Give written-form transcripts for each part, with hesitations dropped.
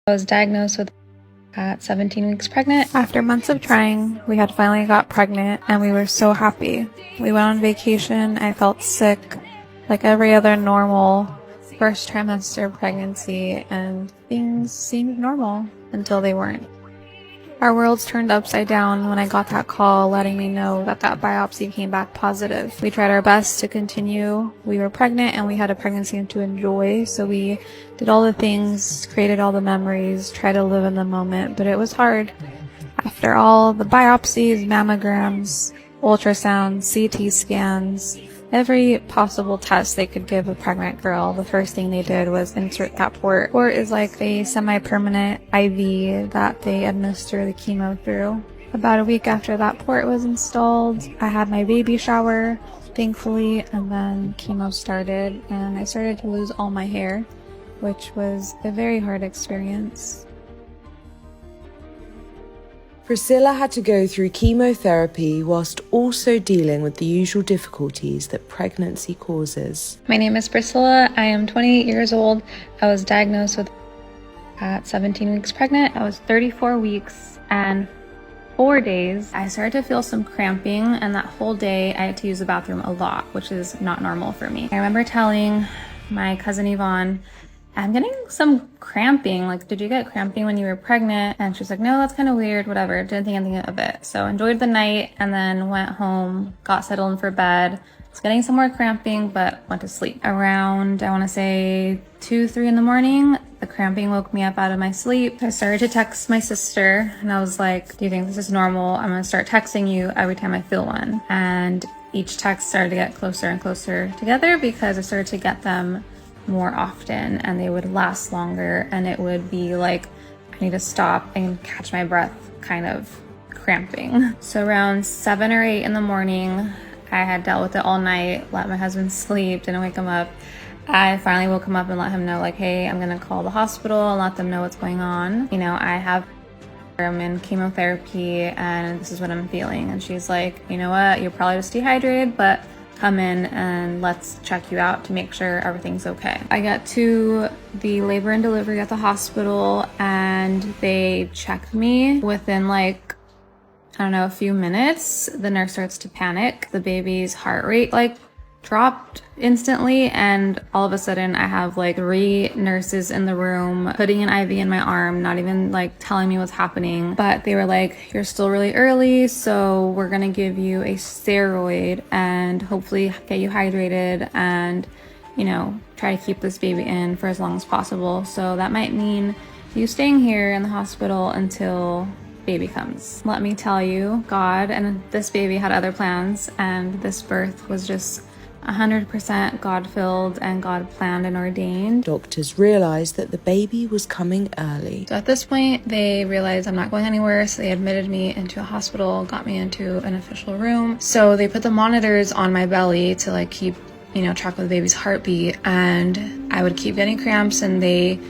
I was diagnosed with at 17 weeks pregnant. After months of trying, we had finally got pregnant and we were so happy. We went on vacation. I felt sick like every other normal first trimester pregnancy, and things seemed normal until they weren't. Our worlds turned upside down when I got that call letting me know that biopsy came back positive. We tried our best to continue. We were pregnant and we had a pregnancy to enjoy, so we did all the things, created all the memories, tried to live in the moment, but it was hard. After all the biopsies, mammograms, ultrasounds, CT scans, every possible test they could give a pregnant girl, the first thing they did was insert that port. Port is like a semi-permanent IV that they administer the chemo through. About a week after that port was installed, I had my baby shower, thankfully, and then chemo started, and I started to lose all my hair, which was a very hard experience. Priscilla had to go through chemotherapy whilst also dealing with the usual difficulties that pregnancy causes. My name is Priscilla. I am 28 years old. I was diagnosed with at 17 weeks pregnant. I was 34 weeks and 4 days. I started to feel some cramping, and that whole day I had to use the bathroom a lot, which is not normal for me. I remember telling my cousin Yvonne, I'm getting some cramping. Like, did you get cramping when you were pregnant? And she's like, no, that's kind of weird, whatever. Didn't think anything of it. So enjoyed the night and then went home, got settled in for bed. Was getting some more cramping, but went to sleep. Around, I want to say 2, 3 in the morning, the cramping woke me up out of my sleep. I started to text my sister and I was like, do you think this is normal? I'm going to start texting you every time I feel one. And each text started to get closer and closer together because I started to get them more often and they would last longer, and it would be like, I need to stop and catch my breath kind of cramping. So around 7 or 8 in the morning, I had dealt with it all night, let my husband sleep, didn't wake him up. I finally woke him up and let him know, like, hey, I'm gonna call the hospital and let them know what's going on. You know, I'm in chemotherapy and this is what I'm feeling. And she's like, you know what, you're probably just dehydrated, but come in and let's check you out to make sure everything's okay. I got to the labor and delivery at the hospital and they checked me. Within like, I don't know, a few minutes, the nurse starts to panic. The baby's heart rate dropped instantly, and all of a sudden I have like 3 nurses in the room putting an IV in my arm, not even like telling me what's happening, but they were like, you're still really early, so we're gonna give you a steroid and hopefully get you hydrated and, you know, try to keep this baby in for as long as possible. So that might mean you staying here in the hospital until baby comes. Let me tell you, God and this baby had other plans, and this birth was just 100% God-filled and God planned and ordained. Doctors realised that the baby was coming early. So at this point, they realized I'm not going anywhere, so they admitted me into a hospital, got me into an official room. So they put the monitors on my belly to like keep, you know, track of the baby's heartbeat, and I would keep getting cramps, and they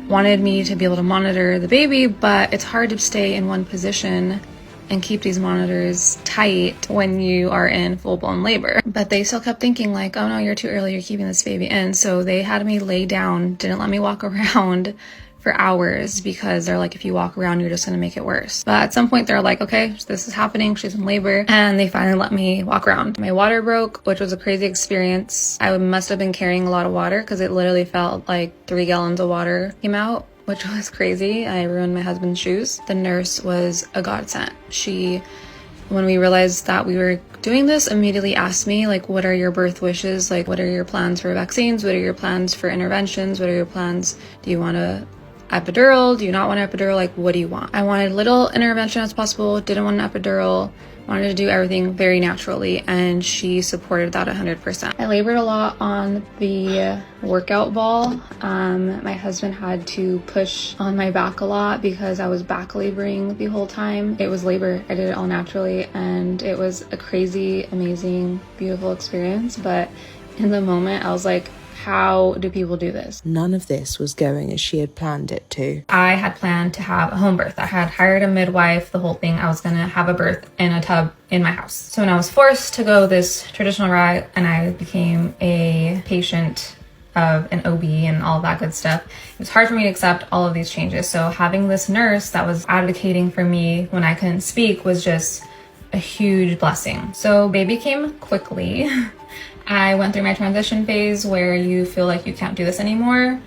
wanted me to be able to monitor the baby, but it's hard to stay in one position and keep these monitors tight when you are in full-blown labor. But they still kept thinking like, oh no, you're too early, you're keeping this baby in. So they had me lay down, didn't let me walk around for hours because they're like, if you walk around, you're just gonna make it worse. But at some point they're like, okay, this is happening, she's in labor, and they finally let me walk around. My water broke, which was a crazy experience. I must have been carrying a lot of water because it literally felt like 3 gallons of water came out, which was crazy. I ruined my husband's shoes. The nurse was a godsend. She, when we realized that we were doing this, immediately asked me, like, what are your birth wishes? Like, what are your plans for vaccines? What are your plans for interventions? What are your plans? Do you want a epidural? Do you not want an epidural? Like, what do you want? I wanted little intervention as possible, didn't want an epidural, wanted to do everything very naturally, and she supported that 100%. I labored a lot on the workout ball. My husband had to push on my back a lot because I was back laboring the whole time. It was labor. I did it all naturally, and it was a crazy, amazing, beautiful experience. But in the moment, I was like, how do people do this? None of this was going as she had planned it to. I had planned to have a home birth. I had hired a midwife, the whole thing. I was gonna have a birth in a tub in my house. So when I was forced to go this traditional route and I became a patient of an OB and all that good stuff, it was hard for me to accept all of these changes. So having this nurse that was advocating for me when I couldn't speak was just a huge blessing. So baby came quickly. I went through my transition phase where you feel like you can't do this anymore.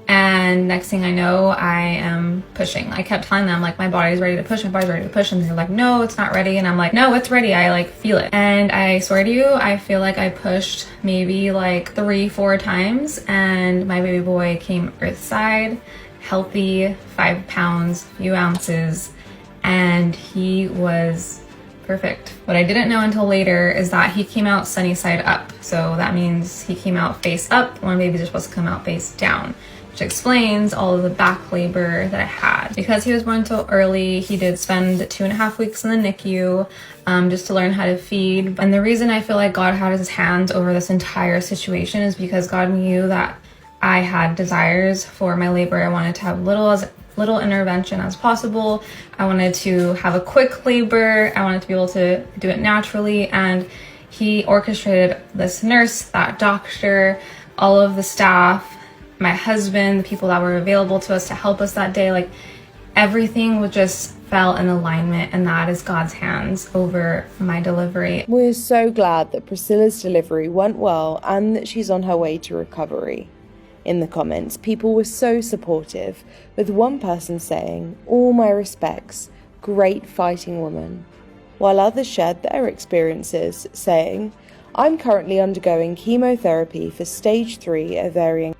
And next thing I know, I am pushing. I kept telling them, like, my body's ready to push, my body's ready to push. And they're like, no, it's not ready. And I'm like, no, it's ready. I like feel it. And I swear to you, I feel like I pushed maybe like 3-4 times and my baby boy came earthside, healthy, 5 pounds, few ounces, and he was perfect. What I didn't know until later is that he came out sunny side up. So that means he came out face up when babies are supposed to come out face down, which explains all of the back labor that I had. Because he was born so early, he did spend 2.5 weeks in the NICU just to learn how to feed. And the reason I feel like God had his hands over this entire situation is because God knew that I had desires for my labor. I wanted to have little intervention as possible. I wanted to have a quick labor. I wanted to be able to do it naturally. And he orchestrated this nurse, that doctor, all of the staff, my husband, the people that were available to us to help us that day. Like, everything would just fell in alignment, and that is God's hands over my delivery. We're so glad that Priscilla's delivery went well and that she's on her way to recovery. In the comments, people were so supportive, with one person saying, "All my respects, great fighting woman," while others shared their experiences, saying, "I'm currently undergoing chemotherapy for stage 3 ovarian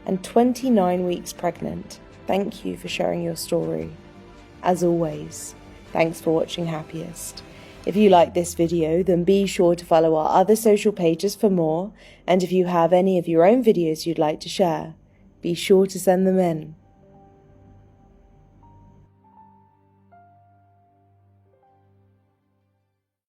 and 29 weeks pregnant. Thank you for sharing your story." As always, thanks for watching Happiest. If you like this video, then be sure to follow our other social pages for more, and if you have any of your own videos you'd like to share, be sure to send them in.